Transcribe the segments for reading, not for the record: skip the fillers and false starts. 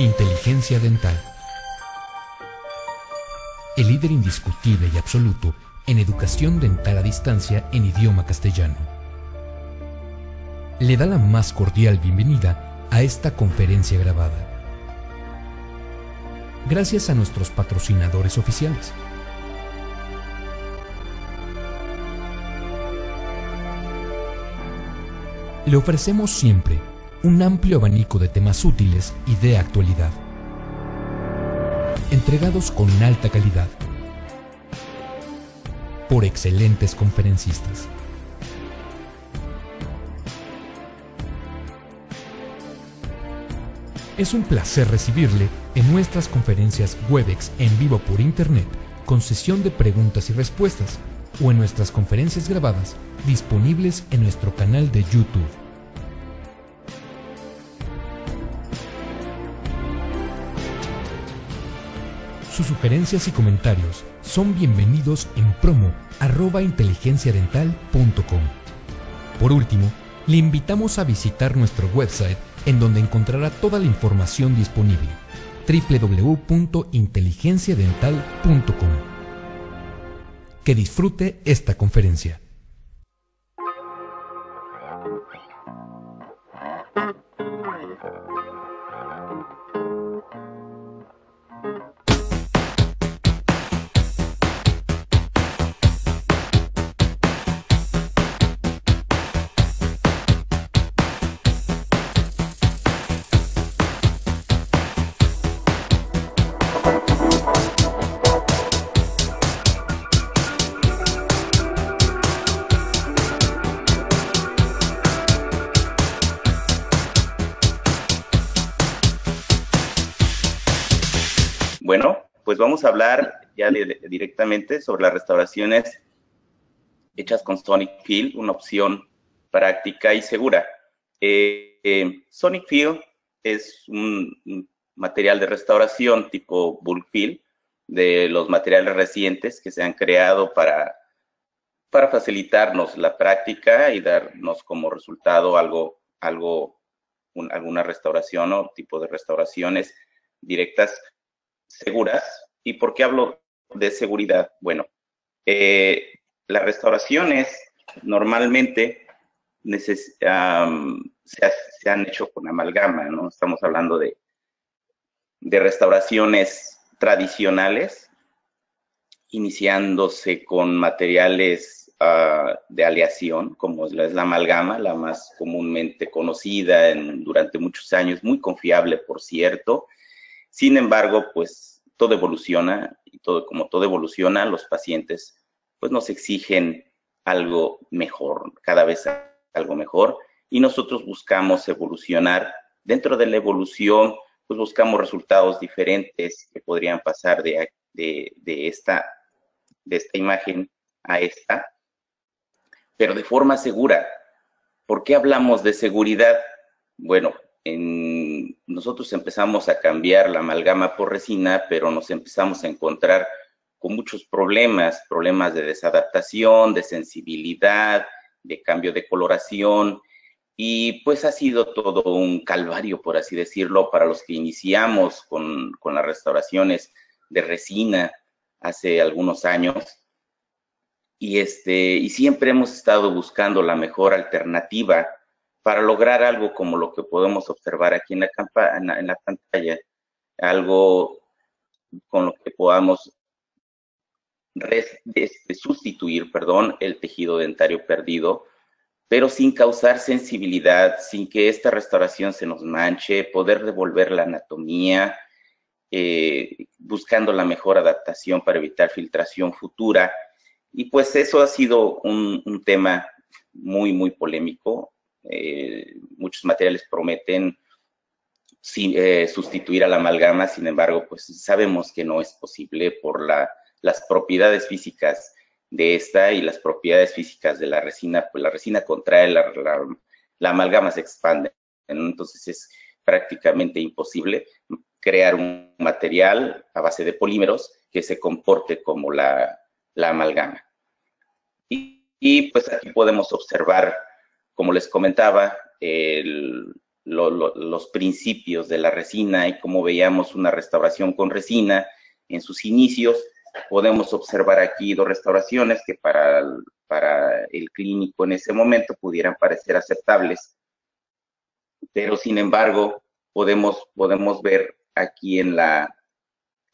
Inteligencia dental. El líder indiscutible y absoluto en educación dental a distancia en idioma castellano. Le da la más cordial bienvenida a esta conferencia grabada. Gracias a nuestros patrocinadores oficiales. Le ofrecemos siempre un amplio abanico de temas útiles y de actualidad, entregados con alta calidad, por excelentes conferencistas. Es un placer recibirle en nuestras conferencias Webex en vivo por Internet, con sesión de preguntas y respuestas, o en nuestras conferencias grabadas, disponibles en nuestro canal de YouTube. Sus sugerencias y comentarios son bienvenidos en promo@inteligenciadental.com. Por último, le invitamos a visitar nuestro website, en donde encontrará toda la información disponible: www.inteligenciadental.com. Que disfrute esta conferencia. Bueno, pues vamos a hablar ya directamente sobre las restauraciones hechas con Sonic Fill, una opción práctica y segura. Sonic Fill es un material de restauración tipo bulk fill, de los materiales recientes que se han creado para facilitarnos la práctica y darnos como resultado alguna restauración o tipo de restauraciones directas seguras. ¿Y por qué hablo de seguridad? Bueno, las restauraciones normalmente se han hecho con amalgama, ¿no? Estamos hablando de restauraciones tradicionales, iniciándose con materiales de aleación, como es la amalgama, la más comúnmente conocida durante muchos años, muy confiable, por cierto. Sin embargo, pues todo evoluciona y como todo evoluciona, los pacientes pues nos exigen algo mejor, cada vez algo mejor, y nosotros buscamos evolucionar. Dentro de la evolución, pues buscamos resultados diferentes que podrían pasar de esta imagen a esta, pero de forma segura. ¿Por qué hablamos de seguridad? Bueno, nosotros empezamos a cambiar la amalgama por resina, pero nos empezamos a encontrar con muchos problemas de desadaptación, de sensibilidad, de cambio de coloración, y pues ha sido todo un calvario, por así decirlo, para los que iniciamos con las restauraciones de resina hace algunos años, y siempre hemos estado buscando la mejor alternativa para lograr algo como lo que podemos observar aquí en la pantalla, algo con lo que podamos sustituir, el tejido dentario perdido, pero sin causar sensibilidad, sin que esta restauración se nos manche, poder devolver la anatomía, buscando la mejor adaptación para evitar filtración futura. Y pues eso ha sido un tema muy, muy polémico. Muchos materiales prometen sustituir a la amalgama, sin embargo, pues sabemos que no es posible por las propiedades físicas de esta y las propiedades físicas de la resina. Pues la resina contrae, la amalgama se expande, entonces es prácticamente imposible crear un material a base de polímeros que se comporte como la amalgama. Y pues aquí podemos observar, como les comentaba, los principios de la resina y cómo veíamos una restauración con resina en sus inicios. Podemos observar aquí dos restauraciones que para el clínico en ese momento pudieran parecer aceptables, pero sin embargo podemos ver aquí en la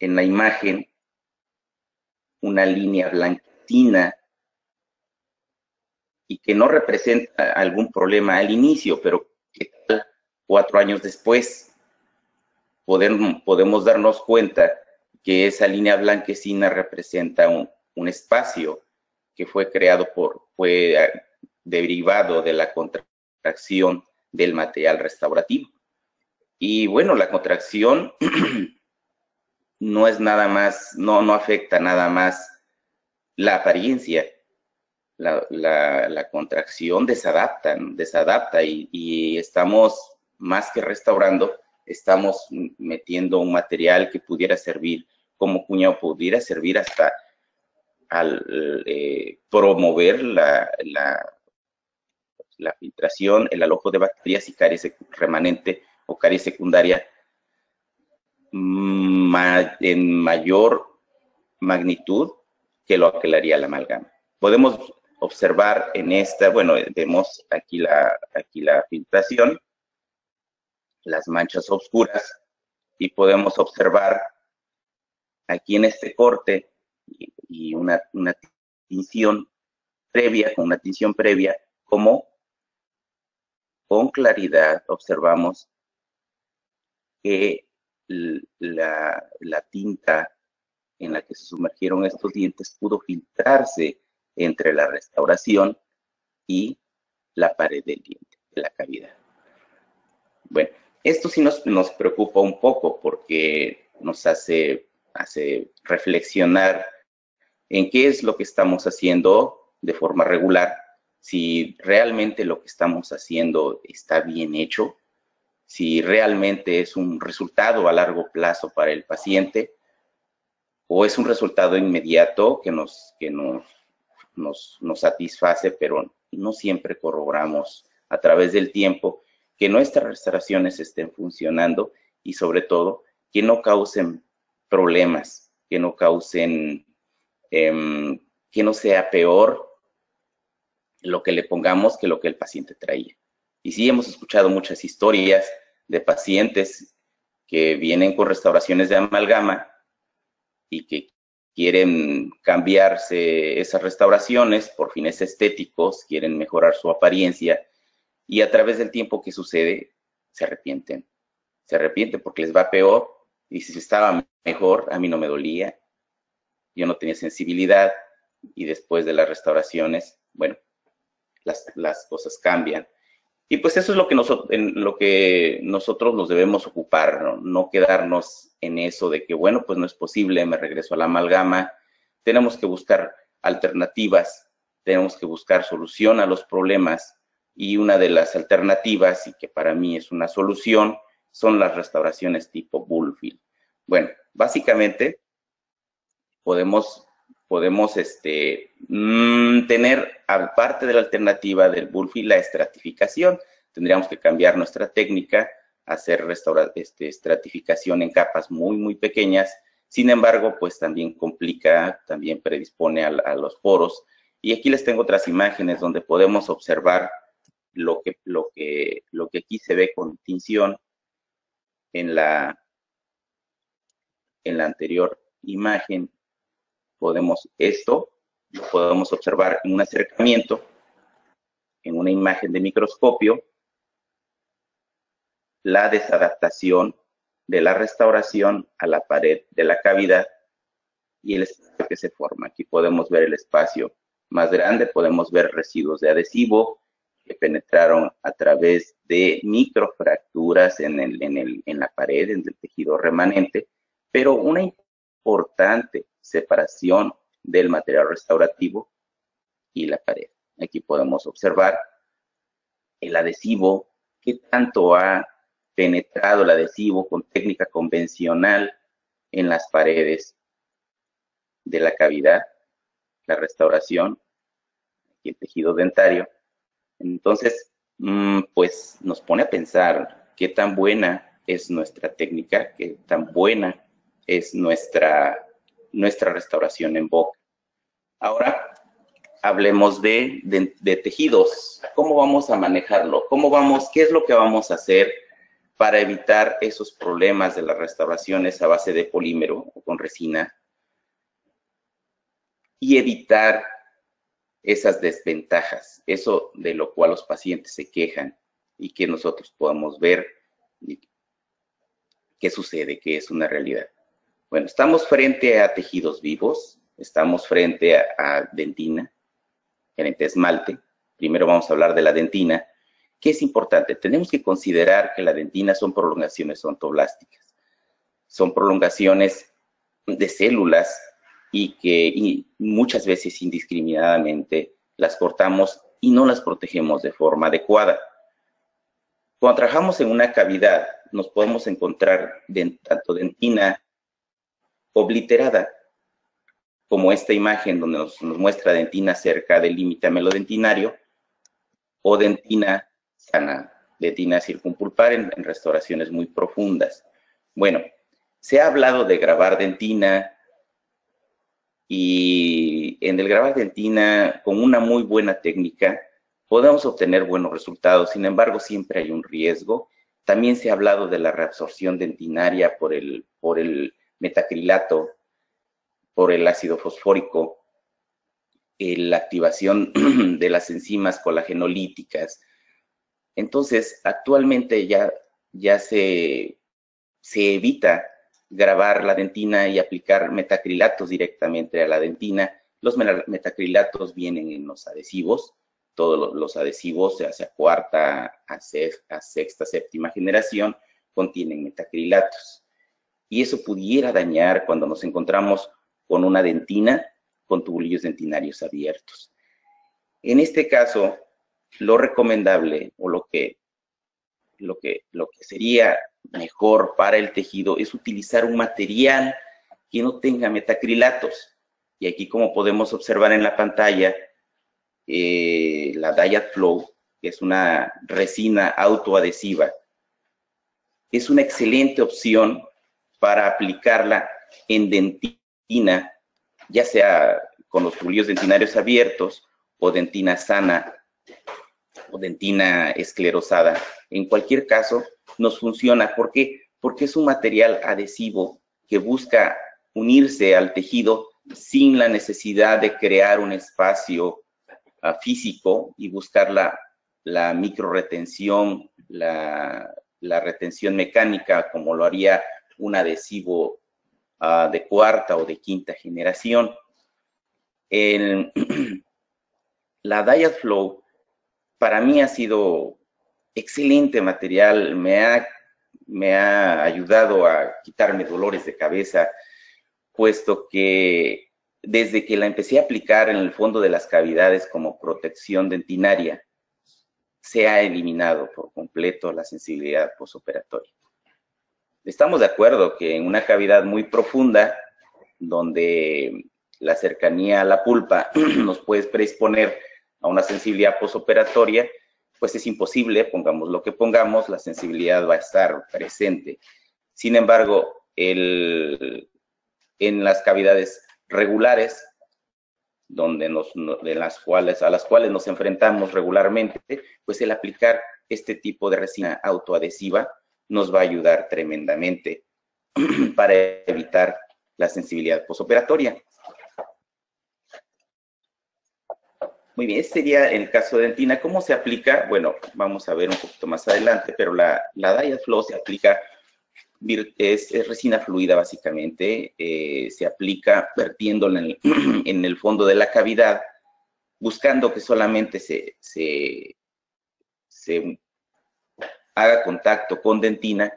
imagen una línea blanquecina y que no representa algún problema al inicio, pero que 4 años después podemos darnos cuenta que esa línea blanquecina representa un espacio que fue creado fue derivado de la contracción del material restaurativo. Y bueno, la contracción no es nada más, no afecta nada más la apariencia. La contracción desadapta y estamos más que restaurando, estamos metiendo un material que pudiera servir como cuña o pudiera servir hasta al promover la filtración, el alojo de bacterias y caries remanente o caries secundaria en mayor magnitud que lo que le haría la amalgama. Podemos observar en esta, bueno, vemos aquí la filtración, las manchas oscuras, y podemos observar aquí en este corte y una tinción previa, con una tinción previa, como con claridad observamos que la tinta en la que se sumergieron estos dientes pudo filtrarse entre la restauración y la pared del diente, de la cavidad. Bueno, esto sí nos preocupa un poco porque nos hace reflexionar en qué es lo que estamos haciendo de forma regular, si realmente lo que estamos haciendo está bien hecho, si realmente es un resultado a largo plazo para el paciente o es un resultado inmediato que nos satisface, pero no siempre corroboramos a través del tiempo que nuestras restauraciones estén funcionando y sobre todo que no causen problemas, que no causen, que no sea peor lo que le pongamos que lo que el paciente traía. Y sí hemos escuchado muchas historias de pacientes que vienen con restauraciones de amalgama y que quieren cambiarse esas restauraciones por fines estéticos, quieren mejorar su apariencia y a través del tiempo que sucede se arrepienten porque les va peor y si estaba mejor, a mí no me dolía, yo no tenía sensibilidad y después de las restauraciones, bueno, las cosas cambian. Y pues eso es en lo que nosotros nos debemos ocupar, ¿no? Quedarnos en eso de que, bueno, pues no es posible, me regreso a la amalgama. Tenemos que buscar alternativas, tenemos que buscar solución a los problemas. Y una de las alternativas, y que para mí es una solución, son las restauraciones tipo Bullfield. Bueno, básicamente podemos tener, aparte de la alternativa del Bullfield, la estratificación. Tendríamos que cambiar nuestra técnica, hacer estratificación en capas muy, muy pequeñas. Sin embargo, pues también complica, también predispone a los poros. Y aquí les tengo otras imágenes donde podemos observar lo que aquí se ve con tinción en la anterior imagen. Esto lo podemos observar en un acercamiento, en una imagen de microscopio, la desadaptación de la restauración a la pared de la cavidad y el espacio que se forma. Aquí podemos ver el espacio más grande, podemos ver residuos de adhesivo que penetraron a través de microfracturas en la pared, en el tejido remanente, pero una importante separación del material restaurativo y la pared. Aquí podemos observar el adhesivo, qué tanto ha penetrado el adhesivo con técnica convencional en las paredes de la cavidad, la restauración y el tejido dentario. Entonces, pues nos pone a pensar qué tan buena es nuestra técnica, qué tan buena es nuestra restauración en boca. Ahora, hablemos de tejidos. ¿Cómo vamos a manejarlo? ¿Qué es lo que vamos a hacer para evitar esos problemas de las restauraciones a base de polímero o con resina? Y evitar esas desventajas, eso de lo cual los pacientes se quejan y que nosotros podamos ver qué sucede, qué es una realidad. Bueno, estamos frente a tejidos vivos, estamos frente a dentina, frente a esmalte. Primero vamos a hablar de la dentina. ¿Qué es importante? Tenemos que considerar que la dentina son prolongaciones ontoblásticas. Son prolongaciones de células y muchas veces indiscriminadamente las cortamos y no las protegemos de forma adecuada. Cuando trabajamos en una cavidad, nos podemos encontrar tanto dentina obliterada, como esta imagen donde nos muestra dentina cerca del límite amelodentinario, o dentina sana, dentina circumpulpar en restauraciones muy profundas. Bueno, se ha hablado de grabar dentina, y en el grabar dentina, con una muy buena técnica, podemos obtener buenos resultados. Sin embargo, siempre hay un riesgo. También se ha hablado de la reabsorción dentinaria por el metacrilato, por el ácido fosfórico, la activación de las enzimas colagenolíticas. Entonces, actualmente ya se evita grabar la dentina y aplicar metacrilatos directamente a la dentina. Los metacrilatos vienen en los adhesivos, todos los adhesivos, ya sea cuarta, a sexta, séptima generación, contienen metacrilatos. Y eso pudiera dañar cuando nos encontramos con una dentina con tubulillos dentinarios abiertos. En este caso, lo recomendable o lo que sería mejor para el tejido es utilizar un material que no tenga metacrilatos. Y aquí, como podemos observar en la pantalla, la Diatflow, que es una resina autoadhesiva, es una excelente opción para aplicarla en dentina, ya sea con los tubulillos dentinarios abiertos o dentina sana o dentina esclerosada. En cualquier caso, nos funciona. ¿Por qué? Porque es un material adhesivo que busca unirse al tejido sin la necesidad de crear un espacio físico y buscar la microretención, la retención mecánica, como lo haría un adhesivo de cuarta o de quinta generación. La Diatflow para mí ha sido excelente material, me ha ayudado a quitarme dolores de cabeza, puesto que desde que la empecé a aplicar en el fondo de las cavidades como protección dentinaria, se ha eliminado por completo la sensibilidad postoperatoria. Estamos de acuerdo que en una cavidad muy profunda, donde la cercanía a la pulpa nos puede predisponer a una sensibilidad postoperatoria, pues es imposible, pongamos lo que pongamos, la sensibilidad va a estar presente. Sin embargo, en las cavidades regulares, a las cuales nos enfrentamos regularmente, pues el aplicar este tipo de resina autoadhesiva nos va a ayudar tremendamente para evitar la sensibilidad postoperatoria. Muy bien, este sería el caso de dentina. ¿Cómo se aplica? Bueno, vamos a ver un poquito más adelante, pero la Diatflow se aplica, es resina fluida básicamente, se aplica vertiéndola en el fondo de la cavidad, buscando que solamente se haga contacto con dentina.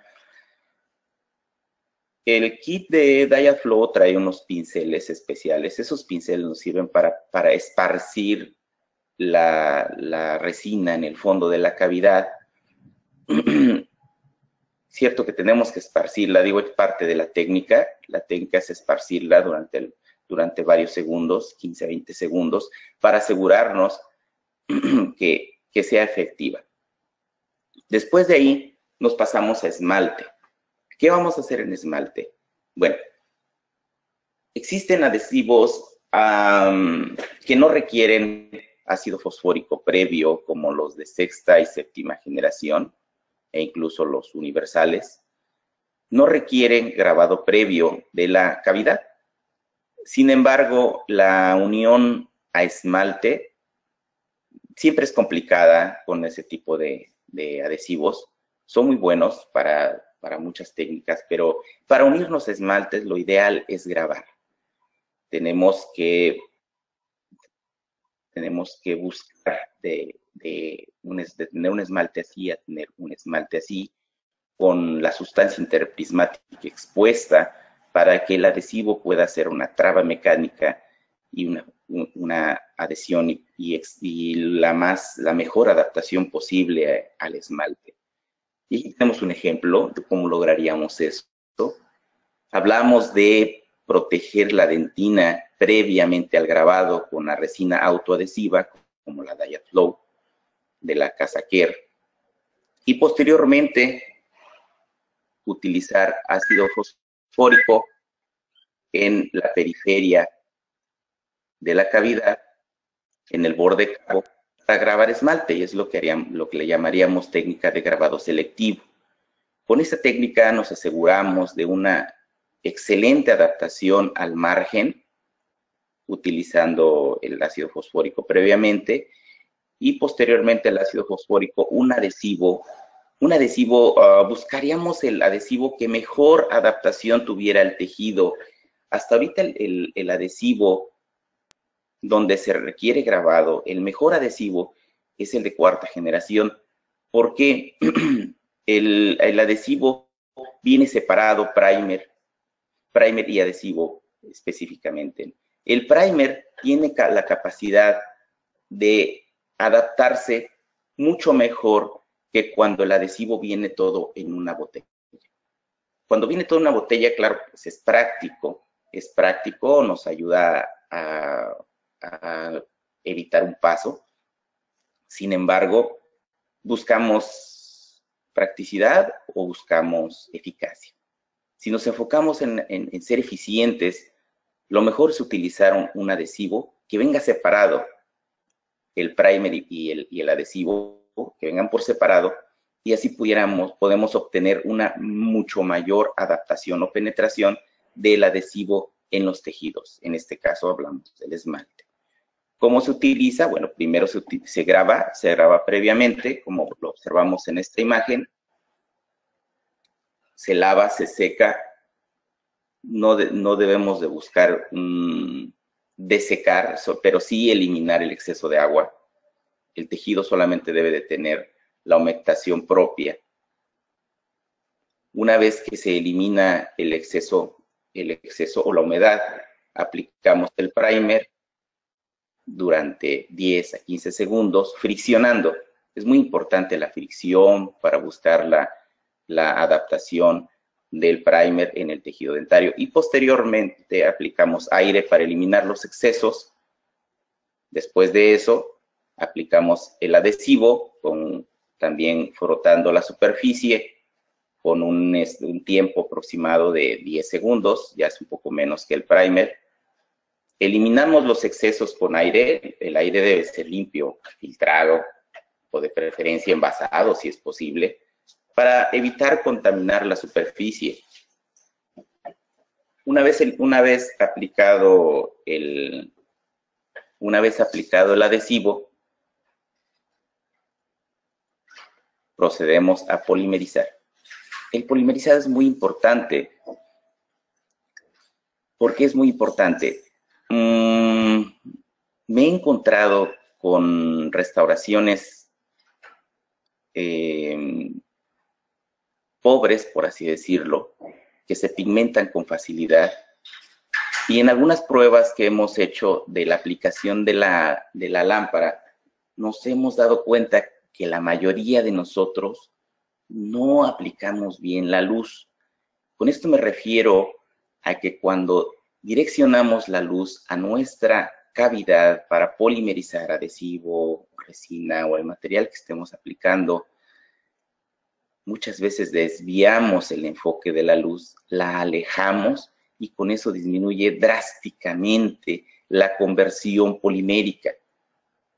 El kit de Diatflow trae unos pinceles especiales. Esos pinceles nos sirven para esparcir la resina en el fondo de la cavidad. Cierto que tenemos que esparcirla, digo, es parte de la técnica. La técnica es esparcirla durante varios segundos, 15 a 20 segundos, para asegurarnos que sea efectiva. Después de ahí, nos pasamos a esmalte. ¿Qué vamos a hacer en esmalte? Bueno, existen adhesivos que no requieren ácido fosfórico previo, como los de sexta y séptima generación, e incluso los universales. No requieren grabado previo de la cavidad. Sin embargo, la unión a esmalte siempre es complicada con ese tipo de adhesivos. Son muy buenos para muchas técnicas, pero para unirnos a esmaltes lo ideal es grabar. Tenemos que buscar de tener un esmalte así a tener un esmalte así, con la sustancia interprismática expuesta, para que el adhesivo pueda hacer una traba mecánica y una adhesión y la mejor adaptación posible al esmalte. Y aquí tenemos un ejemplo de cómo lograríamos esto. Hablamos de proteger la dentina previamente al grabado con la resina autoadhesiva, como la Diaflow de la casa Kerr, y posteriormente utilizar ácido fosfórico en la periferia de la cavidad, en el borde cabo, para grabar esmalte, y es lo que le llamaríamos técnica de grabado selectivo. Con esta técnica nos aseguramos de una excelente adaptación al margen, utilizando el ácido fosfórico previamente, y posteriormente al ácido fosfórico un adhesivo, buscaríamos el adhesivo que mejor adaptación tuviera al tejido. Hasta ahorita el adhesivo donde se requiere grabado, el mejor adhesivo es el de cuarta generación, porque el adhesivo viene separado, primer y adhesivo específicamente. El primer tiene la capacidad de adaptarse mucho mejor que cuando el adhesivo viene todo en una botella. Cuando viene todo en una botella, claro, pues es práctico, nos ayuda a evitar un paso. Sin embargo, buscamos practicidad o buscamos eficacia. Si nos enfocamos en ser eficientes, lo mejor es utilizar un adhesivo que venga separado, el primer y el adhesivo, que vengan por separado, y así podemos obtener una mucho mayor adaptación o penetración del adhesivo en los tejidos. En este caso hablamos del esmalte. ¿Cómo se utiliza? Bueno, primero se graba previamente, como lo observamos en esta imagen. Se lava, se seca. No debemos de buscar desecar, pero sí eliminar el exceso de agua. El tejido solamente debe de tener la humectación propia. Una vez que se elimina el exceso o la humedad, aplicamos el primer durante 10 a 15 segundos, friccionando. Es muy importante la fricción para buscar la adaptación del primer en el tejido dentario, y posteriormente aplicamos aire para eliminar los excesos. Después de eso, aplicamos el adhesivo, también frotando la superficie con un tiempo aproximado de 10 segundos, ya es un poco menos que el primer. Eliminamos los excesos con aire. El aire debe ser limpio, filtrado, o de preferencia envasado si es posible, para evitar contaminar la superficie. Una vez aplicado el adhesivo, procedemos a polimerizar. El polimerizado es muy importante. ¿Por qué es muy importante? Me he encontrado con restauraciones pobres, por así decirlo, que se pigmentan con facilidad, y en algunas pruebas que hemos hecho de la aplicación de la lámpara, nos hemos dado cuenta que la mayoría de nosotros no aplicamos bien la luz. Con esto me refiero a que cuando direccionamos la luz a nuestra cavidad para polimerizar adhesivo, resina o el material que estemos aplicando, muchas veces desviamos el enfoque de la luz, la alejamos y con eso disminuye drásticamente la conversión polimérica.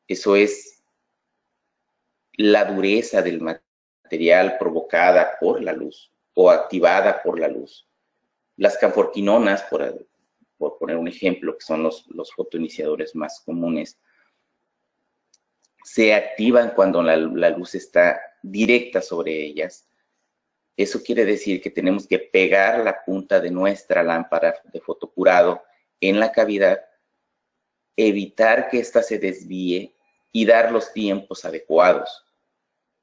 Eso es la dureza del material provocada por la luz o activada por la luz. Las canforquinonas, por poner un ejemplo, que son los fotoiniciadores más comunes, se activan cuando la luz está directa sobre ellas. Eso quiere decir que tenemos que pegar la punta de nuestra lámpara de fotocurado en la cavidad, evitar que ésta se desvíe y dar los tiempos adecuados.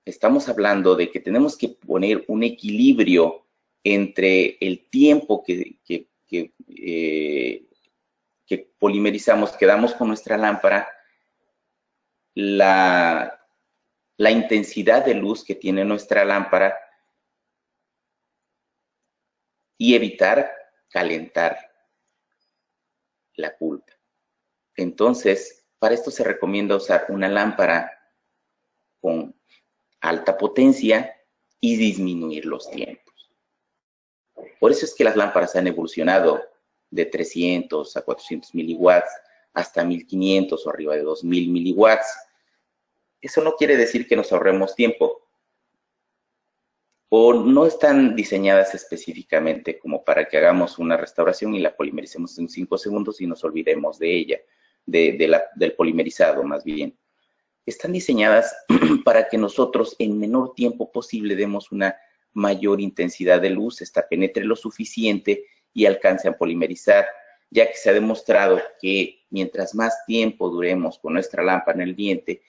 Estamos hablando de que tenemos que poner un equilibrio entre el tiempo que polimerizamos, que damos con nuestra lámpara, la intensidad de luz que tiene nuestra lámpara y evitar calentar la pulpa. Entonces, para esto se recomienda usar una lámpara con alta potencia y disminuir los tiempos. Por eso es que las lámparas han evolucionado de 300 a 400 miliwatts hasta 1500 o arriba de 2000 miliwatts. Eso no quiere decir que nos ahorremos tiempo, o no están diseñadas específicamente como para que hagamos una restauración y la polimericemos en 5 segundos y nos olvidemos de ella, del polimerizado más bien. Están diseñadas para que nosotros en menor tiempo posible demos una mayor intensidad de luz, esta penetre lo suficiente y alcance a polimerizar, ya que se ha demostrado que mientras más tiempo duremos con nuestra lámpara en el diente,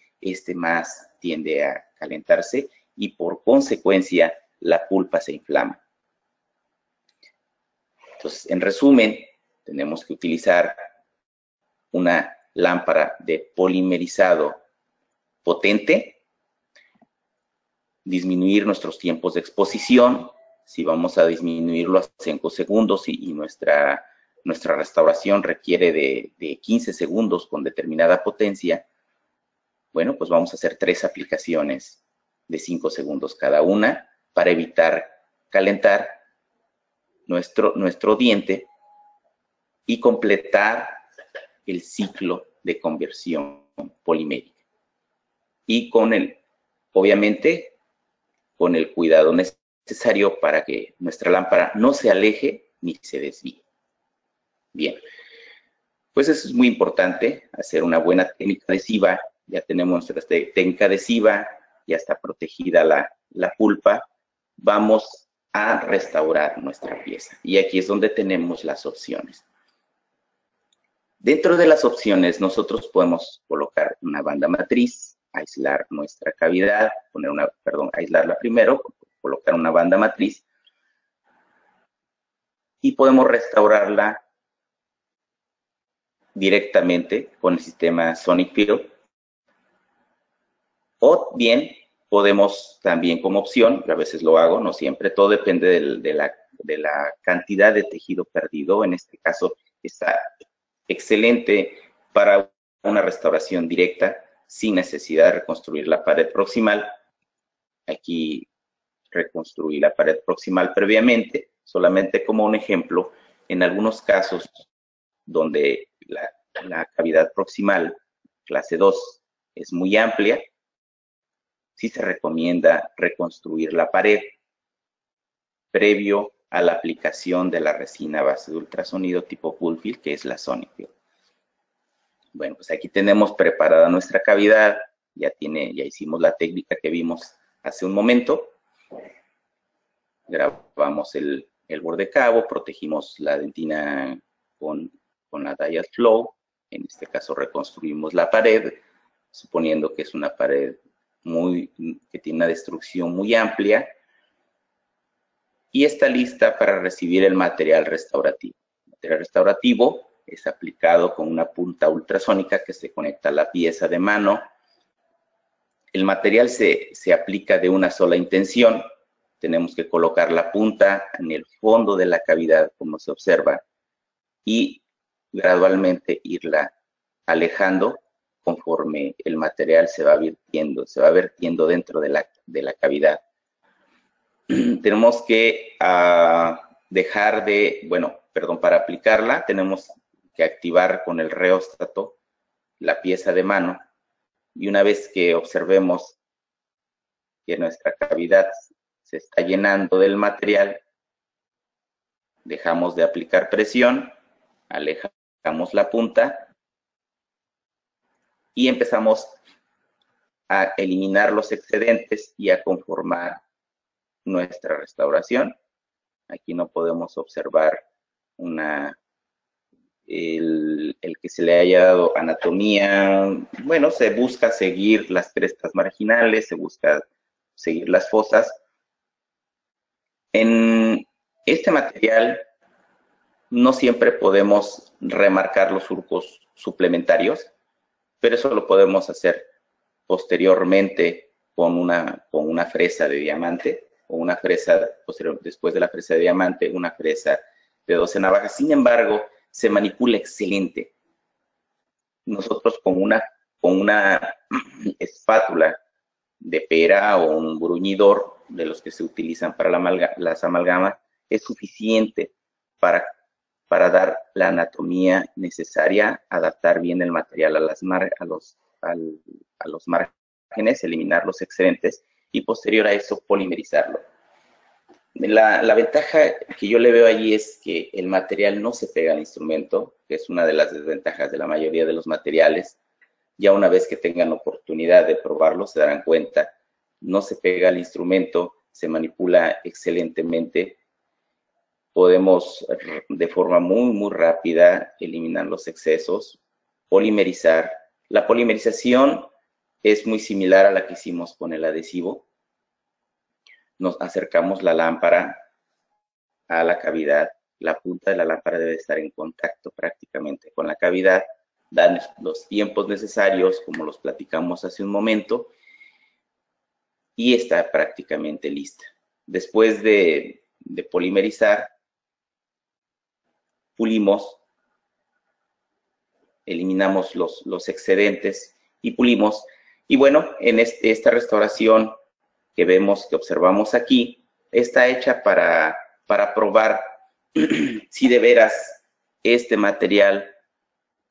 más tiende a calentarse y por consecuencia la pulpa se inflama. Entonces, en resumen, tenemos que utilizar una lámpara de polimerizado potente, disminuir nuestros tiempos de exposición. Si vamos a disminuirlo a 5 segundos y nuestra restauración requiere de 15 segundos con determinada potencia, bueno, pues vamos a hacer 3 aplicaciones de 5 segundos cada una para evitar calentar nuestro diente y completar el ciclo de conversión polimérica. Y obviamente, con el cuidado necesario para que nuestra lámpara no se aleje ni se desvíe. Bien, pues eso es muy importante, hacer una buena técnica adhesiva. Ya tenemos nuestra técnica adhesiva, ya está protegida la pulpa. Vamos a restaurar nuestra pieza. Y aquí es donde tenemos las opciones. Dentro de las opciones, nosotros podemos colocar una banda matriz, aislar nuestra cavidad, aislarla primero, colocar una banda matriz y podemos restaurarla directamente con el sistema Sonic Field. O bien, podemos también como opción, a veces lo hago, no siempre, todo depende de la cantidad de tejido perdido. En este caso, está excelente para una restauración directa, sin necesidad de reconstruir la pared proximal. Aquí reconstruí la pared proximal previamente, solamente como un ejemplo. En algunos casos donde la cavidad proximal, clase 2, es muy amplia, sí se recomienda reconstruir la pared previo a la aplicación de la resina base de ultrasonido tipo Bullfield, que es la Sonic Field. Bueno, pues aquí tenemos preparada nuestra cavidad, ya hicimos la técnica que vimos hace un momento. Grabamos el borde cabo, protegimos la dentina con la Diode Flow. En este caso reconstruimos la pared, suponiendo que es una pared que tiene una destrucción muy amplia. Y está lista para recibir el material restaurativo. El material restaurativo es aplicado con una punta ultrasónica que se conecta a la pieza de mano. El material se aplica de una sola intención. Tenemos que colocar la punta en el fondo de la cavidad, como se observa, y gradualmente irla alejando conforme el material se va vertiendo dentro de la cavidad. tenemos que dejar de, bueno, perdón, para aplicarla tenemos que activar con el reóstato la pieza de mano, y una vez que observemos que nuestra cavidad se está llenando del material, dejamos de aplicar presión, alejamos la punta y empezamos a eliminar los excedentes y a conformar nuestra restauración. Aquí no podemos observar el que se le haya dado anatomía. Bueno, se busca seguir las crestas marginales, se busca seguir las fosas. En este material no siempre podemos remarcar los surcos suplementarios, pero eso lo podemos hacer posteriormente con una fresa de diamante, o una fresa, después de la fresa de diamante, una fresa de 12 navajas. Sin embargo, se manipula excelente. Nosotros con una espátula de pera o un bruñidor de los que se utilizan para las amalgamas es suficiente para dar la anatomía necesaria, adaptar bien el material a los márgenes, eliminar los excedentes y posterior a eso polimerizarlo. La ventaja que yo le veo allí es que el material no se pega al instrumento, que es una de las desventajas de la mayoría de los materiales. Ya una vez que tengan oportunidad de probarlo, se darán cuenta, no se pega al instrumento, se manipula excelentemente. Podemos de forma muy rápida eliminar los excesos, polimerizar. La polimerización es muy similar a la que hicimos con el adhesivo. Nos acercamos la lámpara a la cavidad, la punta de la lámpara debe estar en contacto prácticamente con la cavidad, dan los tiempos necesarios, como los platicamos hace un momento, y está prácticamente lista. Después de polimerizar, pulimos, eliminamos los excedentes y pulimos. Y bueno, en esta restauración que observamos aquí, está hecha para probar si de veras este material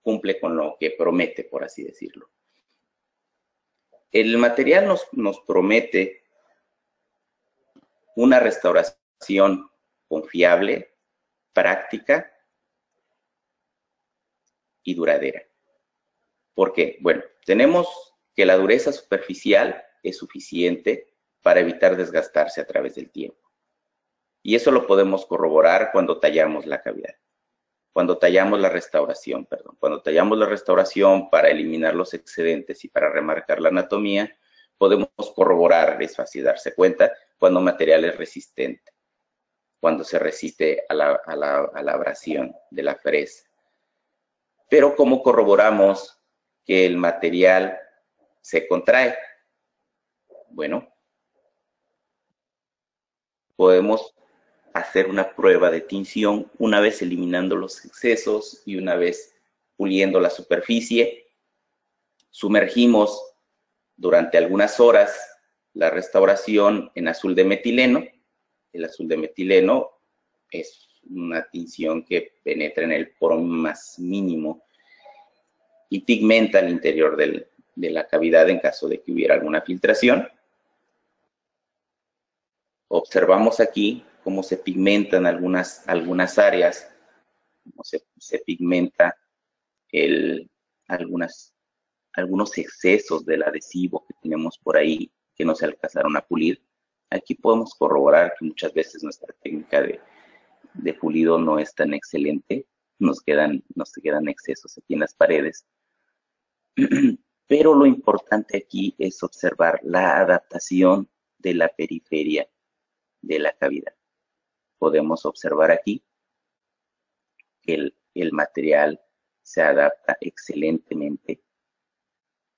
cumple con lo que promete, por así decirlo. El material nos promete una restauración confiable, práctica y duradera. ¿Por qué? Bueno, tenemos que la dureza superficial es suficiente para evitar desgastarse a través del tiempo. Y eso lo podemos corroborar cuando tallamos la cavidad. Cuando tallamos la restauración, Cuando tallamos la restauración para eliminar los excedentes y para remarcar la anatomía, podemos corroborar, es fácil darse cuenta, cuando un material es resistente, cuando se resiste a la abrasión de la fresa. Pero ¿cómo corroboramos que el material se contrae? Bueno, podemos hacer una prueba de tinción una vez eliminando los excesos y una vez puliendo la superficie. Sumergimos durante algunas horas la restauración en azul de metileno. El azul de metileno es una tinción que penetra en el poro más mínimo y pigmenta el interior de la cavidad en caso de que hubiera alguna filtración. Observamos aquí cómo se pigmentan algunas áreas, cómo se pigmenta algunos excesos del adhesivo que tenemos por ahí que no se alcanzaron a pulir. Aquí podemos corroborar que muchas veces nuestra técnica de pulido no es tan excelente, nos quedan excesos aquí en las paredes. Pero lo importante aquí es observar la adaptación de la periferia de la cavidad. Podemos observar aquí que el material se adapta excelentemente.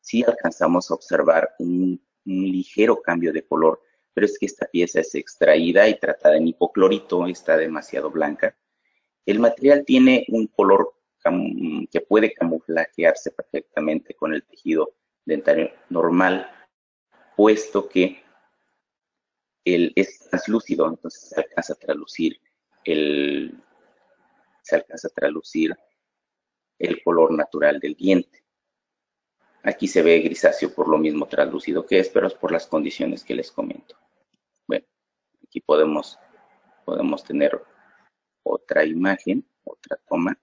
Sí alcanzamos a observar un ligero cambio de color, pero es que esta pieza es extraída y tratada en hipoclorito, está demasiado blanca. El material tiene un color que puede camuflajearse perfectamente con el tejido dentario normal, puesto que es translúcido, entonces se alcanza a traducir el color natural del diente. Aquí se ve grisáceo por lo mismo translúcido que es, pero es por las condiciones que les comento. Bueno, aquí podemos tener otra imagen, otra toma,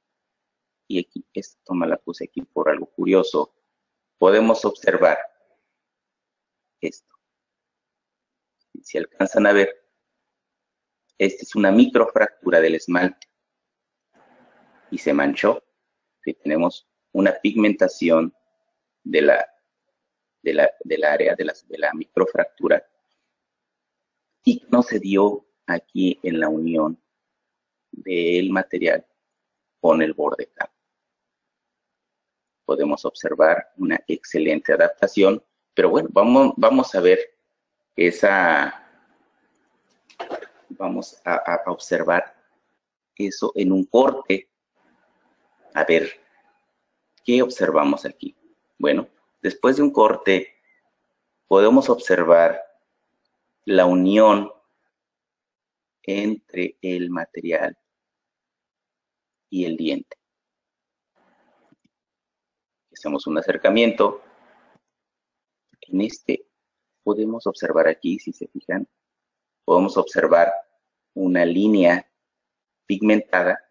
y aquí esta toma la puse aquí por algo curioso. Podemos observar esto. Si alcanzan a ver, esta es una microfractura del esmalte y se manchó. Si tenemos una pigmentación del área de la microfractura y no se dio aquí en la unión del material con el borde K. Podemos observar una excelente adaptación, pero bueno, vamos a ver vamos a observar eso en un corte. A ver, ¿qué observamos aquí? Bueno, después de un corte, podemos observar la unión entre el material y el diente. Hacemos un acercamiento. En este podemos observar aquí, si se fijan, podemos observar una línea pigmentada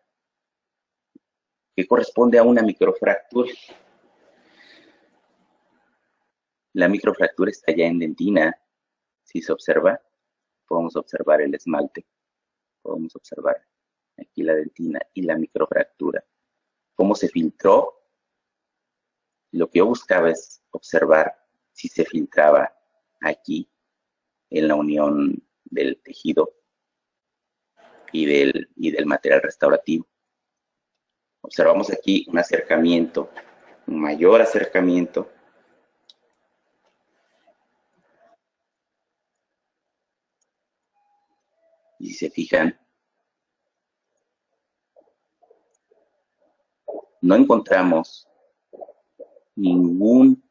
que corresponde a una microfractura. La microfractura está ya en dentina. Si se observa, podemos observar el esmalte. Podemos observar aquí la dentina y la microfractura. ¿Cómo se filtró? Lo que yo buscaba es observar si se filtraba aquí en la unión del tejido y del material restaurativo. Observamos aquí un acercamiento, un mayor acercamiento. Y si se fijan, no encontramos ningún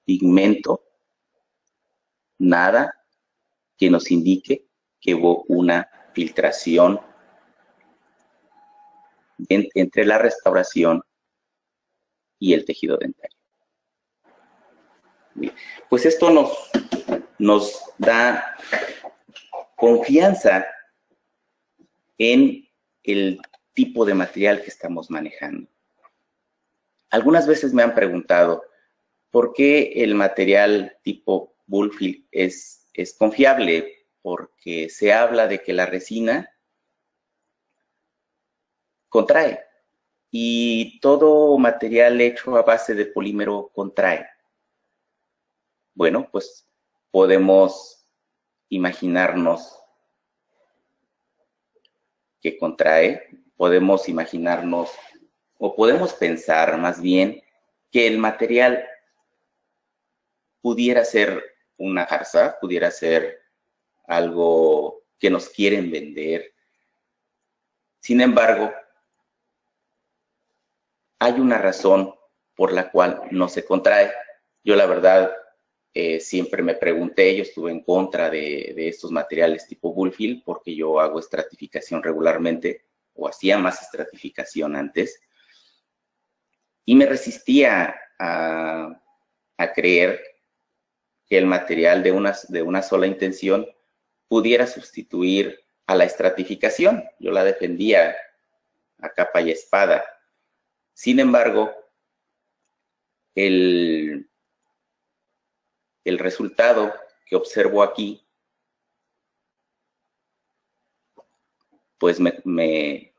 pigmento, nada que nos indique que hubo una filtración entre la restauración y el tejido dentario. Bien, pues esto nos da confianza en el tipo de material que estamos manejando. Algunas veces me han preguntado por qué el material tipo Bullfield es confiable, porque se habla de que la resina contrae y todo material hecho a base de polímero contrae. Bueno, pues podemos imaginarnos que contrae, podemos imaginarnos o podemos pensar más bien que el material pudiera ser una farsa, pudiera ser algo que nos quieren vender. Sin embargo, hay una razón por la cual no se contrae. Yo la verdad siempre me pregunté, yo estuve en contra de estos materiales tipo Bullfield porque yo hago estratificación regularmente o hacía más estratificación antes y me resistía a creer que el material de una sola intención pudiera sustituir a la estratificación. Yo la defendía a capa y espada. Sin embargo, el resultado que observo aquí, pues me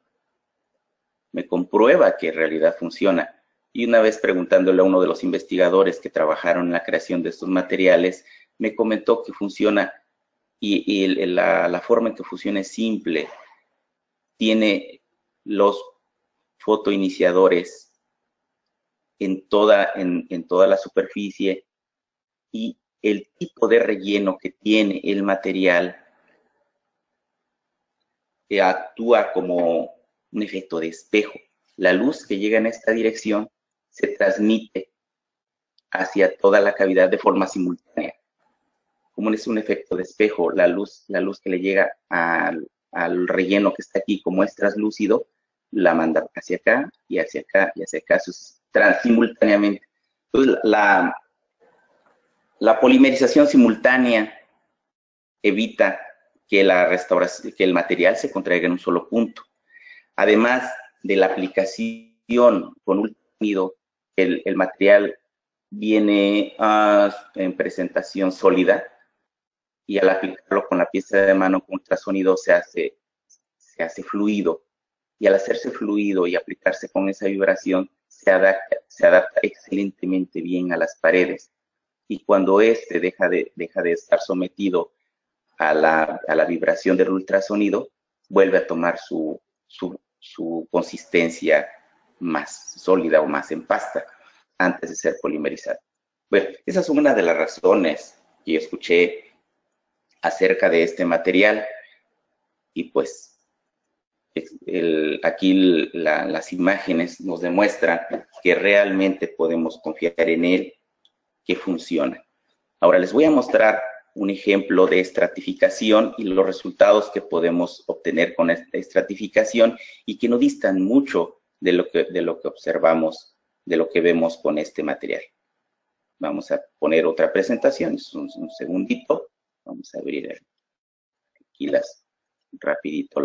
comprueba que en realidad funciona. Y una vez preguntándole a uno de los investigadores que trabajaron en la creación de estos materiales, me comentó que funciona y la forma en que funciona es simple. Tiene los fotoiniciadores en toda la superficie y el tipo de relleno que tiene el material actúa como un efecto de espejo. La luz que llega en esta dirección se transmite hacia toda la cavidad de forma simultánea. como es un efecto de espejo, la luz que le llega al relleno que está aquí, como es translúcido, la manda hacia acá y hacia acá y hacia acá simultáneamente. Entonces, la polimerización simultánea evita que el material se contraiga en un solo punto. Además de la aplicación con ultrasonido, el material viene en presentación sólida, y al aplicarlo con la pieza de mano con ultrasonido se hace fluido, y al hacerse fluido y aplicarse con esa vibración se adapta excelentemente bien a las paredes, y cuando deja de estar sometido a la vibración del ultrasonido, vuelve a tomar su consistencia más sólida o más en pasta antes de ser polimerizado. Bueno, esa es una de las razones que yo escuché acerca de este material, y pues aquí las imágenes nos demuestran que realmente podemos confiar en él, que funciona. Ahora les voy a mostrar un ejemplo de estratificación y los resultados que podemos obtener con esta estratificación, y que no distan mucho de lo que observamos, de lo que vemos con este material. Vamos a poner otra presentación, un segundito. Vamos a abrir aquí rapidito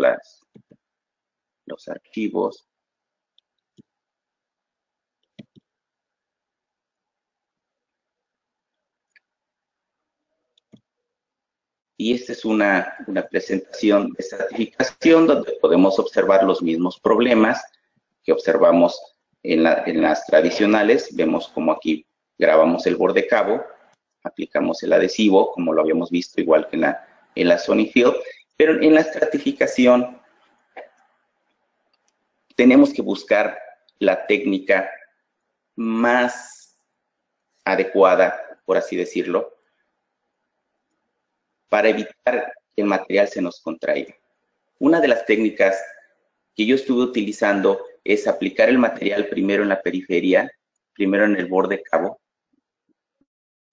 los archivos. Y esta es una presentación de estratificación donde podemos observar los mismos problemas que observamos en las tradicionales. Vemos como aquí grabamos el borde cabo, aplicamos el adhesivo, como lo habíamos visto igual que en la Sony Field, pero en la estratificación tenemos que buscar la técnica más adecuada, por así decirlo, para evitar que el material se nos contraiga. Una de las técnicas que yo estuve utilizando es aplicar el material primero en la periferia, primero en el borde cabo,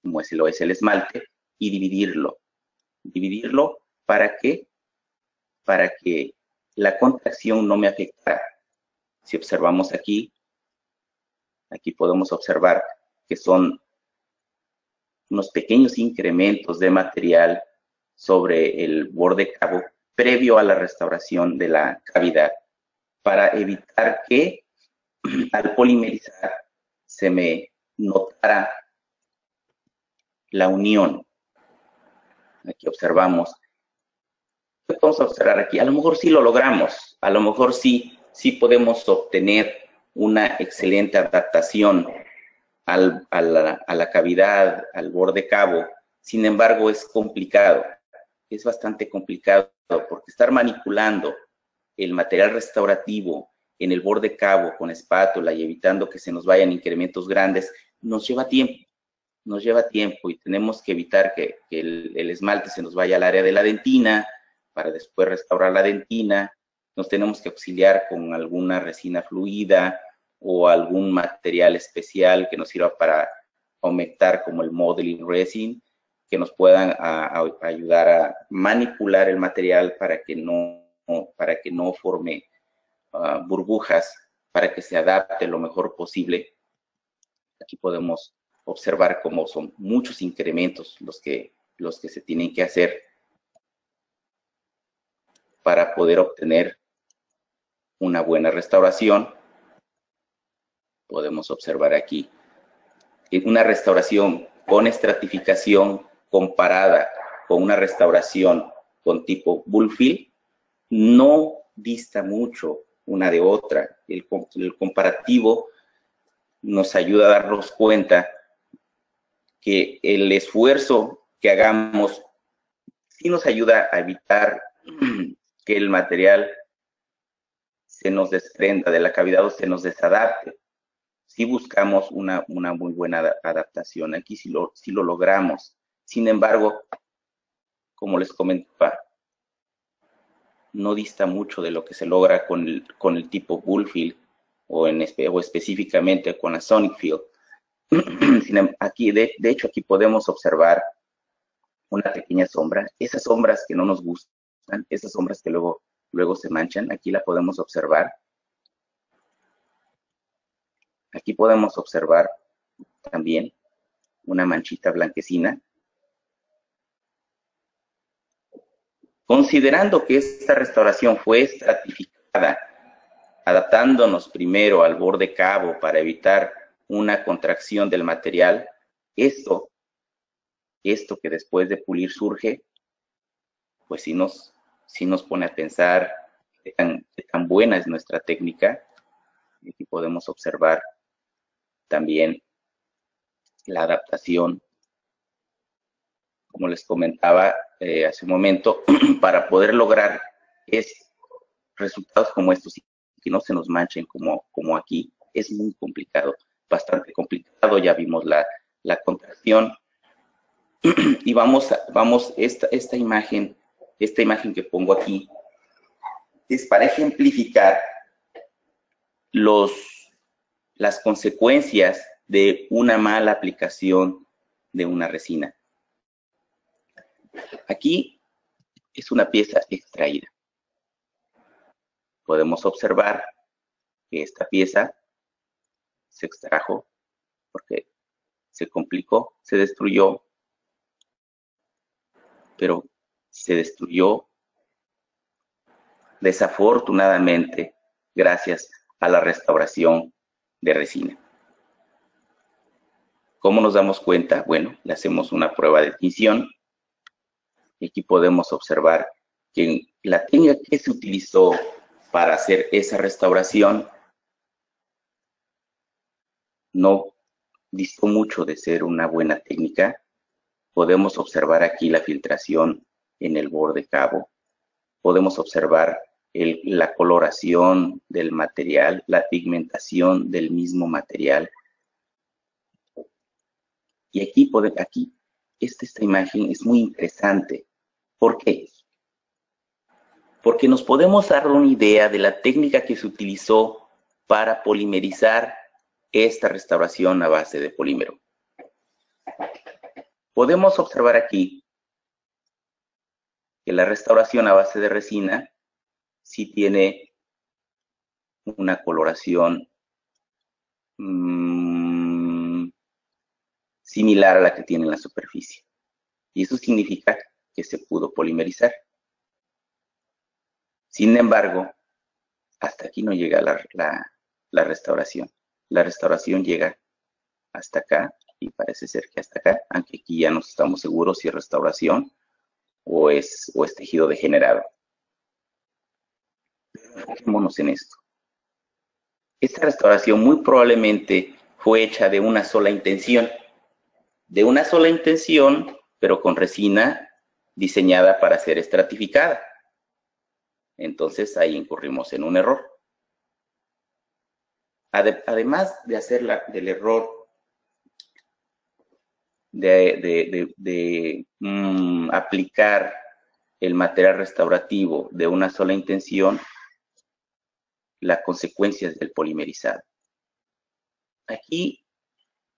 como lo es el esmalte, y dividirlo. ¿Dividirlo para qué? Para que la contracción no me afectara. Si observamos aquí podemos observar que son unos pequeños incrementos de material sobre el borde cabo previo a la restauración de la cavidad, para evitar que al polimerizar se me notara la unión. Aquí observamos. ¿Qué podemos observar aquí? A lo mejor sí lo logramos, a lo mejor sí podemos obtener una excelente adaptación a la cavidad, al borde cabo. Sin embargo, es complicado. Es bastante complicado, porque estar manipulando el material restaurativo en el borde cabo con espátula y evitando que se nos vayan incrementos grandes, nos lleva tiempo, y tenemos que evitar que el esmalte se nos vaya al área de la dentina para después restaurar la dentina. Nos tenemos que auxiliar con alguna resina fluida o algún material especial que nos sirva para aumentar, como el modeling resin, que nos puedan ayudar a manipular el material para que no forme burbujas, para que se adapte lo mejor posible. Aquí podemos observar cómo son muchos incrementos los que se tienen que hacer para poder obtener una buena restauración. Podemos observar aquí una restauración con estratificación comparada con una restauración con tipo Bullfill, no dista mucho una de otra. El comparativo nos ayuda a darnos cuenta que el esfuerzo que hagamos sí nos ayuda a evitar que el material se nos desprenda de la cavidad o se nos desadapte. Si buscamos una muy buena adaptación, aquí sí lo logramos. Sin embargo, como les comentaba, no dista mucho de lo que se logra con el tipo Bullfill o específicamente con la Sonic Field. Aquí, de hecho, aquí podemos observar una pequeña sombra. Esas sombras que no nos gustan, esas sombras que luego se manchan, aquí la podemos observar. Aquí podemos observar también una manchita blanquecina. Considerando que esta restauración fue estratificada, adaptándonos primero al borde cabo para evitar una contracción del material, esto que después de pulir surge, pues sí nos pone a pensar qué tan buena es nuestra técnica. Aquí podemos observar también la adaptación, como les comentaba hace un momento, para poder lograr resultados como estos y que no se nos manchen como aquí, es muy complicado, bastante complicado. Ya vimos la contracción. Y vamos esta imagen que pongo aquí es para ejemplificar las consecuencias de una mala aplicación de una resina. Aquí es una pieza extraída. Podemos observar que esta pieza se extrajo porque se complicó, se destruyó, pero se destruyó desafortunadamente gracias a la restauración de resina. ¿Cómo nos damos cuenta? Bueno, le hacemos una prueba de tinción. Y aquí podemos observar que la técnica que se utilizó para hacer esa restauración no distó mucho de ser una buena técnica. Podemos observar aquí la filtración en el borde cabo. Podemos observar la coloración del material, la pigmentación del mismo material. Y aquí esta imagen es muy interesante. ¿Por qué? Porque nos podemos dar una idea de la técnica que se utilizó para polimerizar esta restauración a base de polímero. Podemos observar aquí que la restauración a base de resina sí tiene una coloración similar a la que tiene en la superficie. Y eso significa que se pudo polimerizar. Sin embargo, hasta aquí no llega la restauración. La restauración llega hasta acá y parece ser que hasta acá, aunque aquí ya no estamos seguros si es restauración o es tejido degenerado. Fijémonos en esto. Esta restauración muy probablemente fue hecha de una sola intención. De una sola intención, pero con resina diseñada para ser estratificada. Entonces ahí incurrimos en un error. Además de hacer del error de aplicar el material restaurativo de una sola intención, las consecuencias del polimerizado. Aquí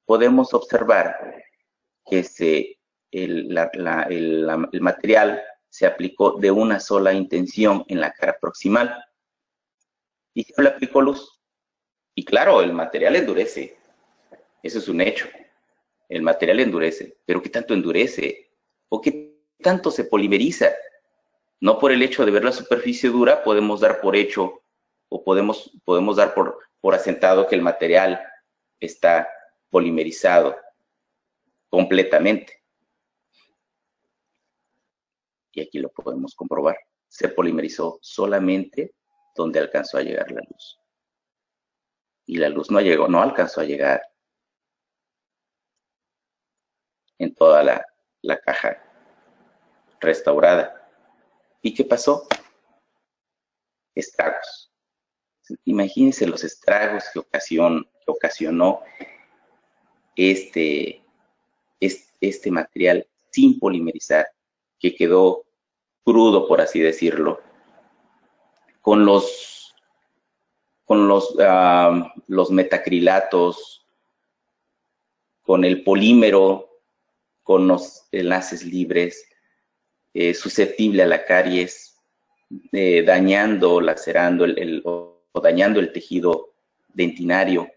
podemos observar que el material se aplicó de una sola intención en la cara proximal y se le aplicó luz. Y claro, el material endurece. Eso es un hecho. El material endurece. Pero ¿qué tanto endurece? ¿O qué tanto se polimeriza? No por el hecho de ver la superficie dura podemos dar por hecho o podemos dar por asentado que el material está polimerizado completamente. Y aquí lo podemos comprobar. Se polimerizó solamente donde alcanzó a llegar la luz. Y la luz no alcanzó a llegar en toda la caja restaurada. ¿Y qué pasó? Estragos. Imagínense los estragos que ocasionó este material sin polimerizar, que quedó crudo, por así decirlo, con los metacrilatos, con el polímero, con los enlaces libres, susceptible a la caries, dañando, lacerando o dañando el tejido dentinario.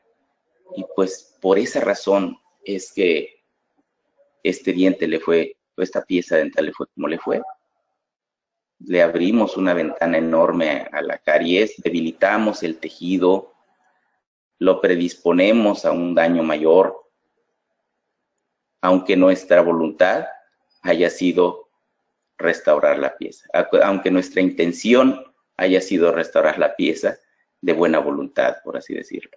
Y pues por esa razón es que este diente le fue, o esta pieza dental le fue como le fue. Le abrimos una ventana enorme a la caries, debilitamos el tejido, lo predisponemos a un daño mayor, aunque nuestra voluntad haya sido restaurar la pieza, aunque nuestra intención haya sido restaurar la pieza de buena voluntad, por así decirlo.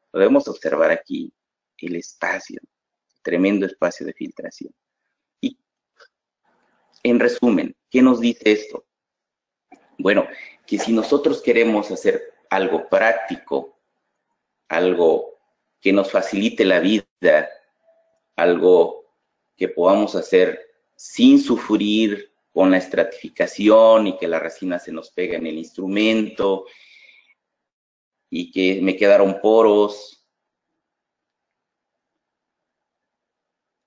Podemos observar aquí el espacio, tremendo espacio de filtración. Y en resumen, ¿qué nos dice esto? Bueno, que si nosotros queremos hacer algo práctico, algo que nos facilite la vida, algo que podamos hacer sin sufrir con la estratificación y que la resina se nos pega en el instrumento y que me quedaron poros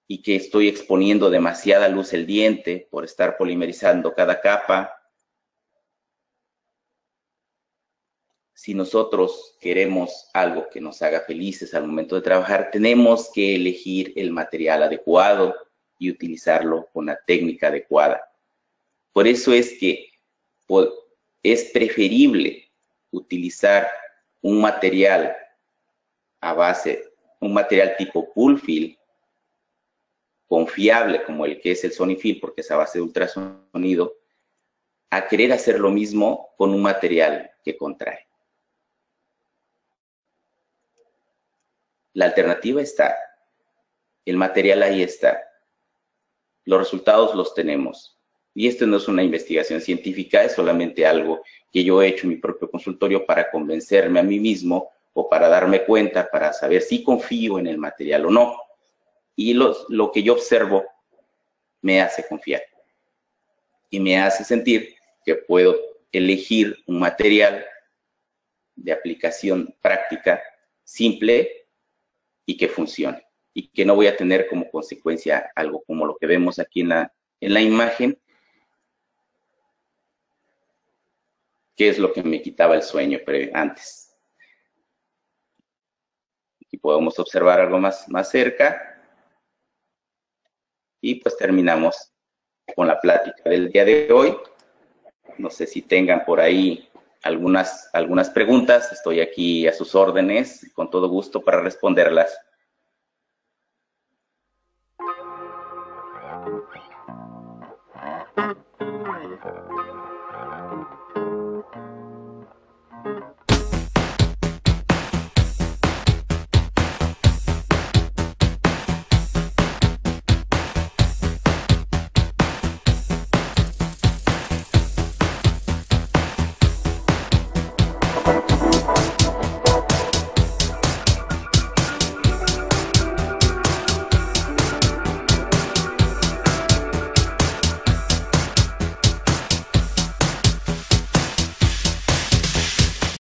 y que estoy exponiendo demasiada luz el diente por estar polimerizando cada capa. Si nosotros queremos algo que nos haga felices al momento de trabajar, tenemos que elegir el material adecuado y utilizarlo con la técnica adecuada. Por eso es que es preferible utilizar un material un material tipo Pull-Fill, confiable como el que es el Sony-Fill, porque es a base de ultrasonido, a querer hacer lo mismo con un material que contrae. La alternativa está, el material ahí está, los resultados los tenemos. Y esto no es una investigación científica, es solamente algo que yo he hecho en mi propio consultorio para convencerme a mí mismo o para darme cuenta, para saber si confío en el material o no. Y lo que yo observo me hace confiar y me hace sentir que puedo elegir un material de aplicación práctica, simple, y que funcione, y que no voy a tener como consecuencia algo como lo que vemos aquí en la imagen, que es lo que me quitaba el sueño antes. Aquí podemos observar algo más cerca, y pues terminamos con la plática del día de hoy. No sé si tengan por ahí algunas preguntas, estoy aquí a sus órdenes, con todo gusto para responderlas.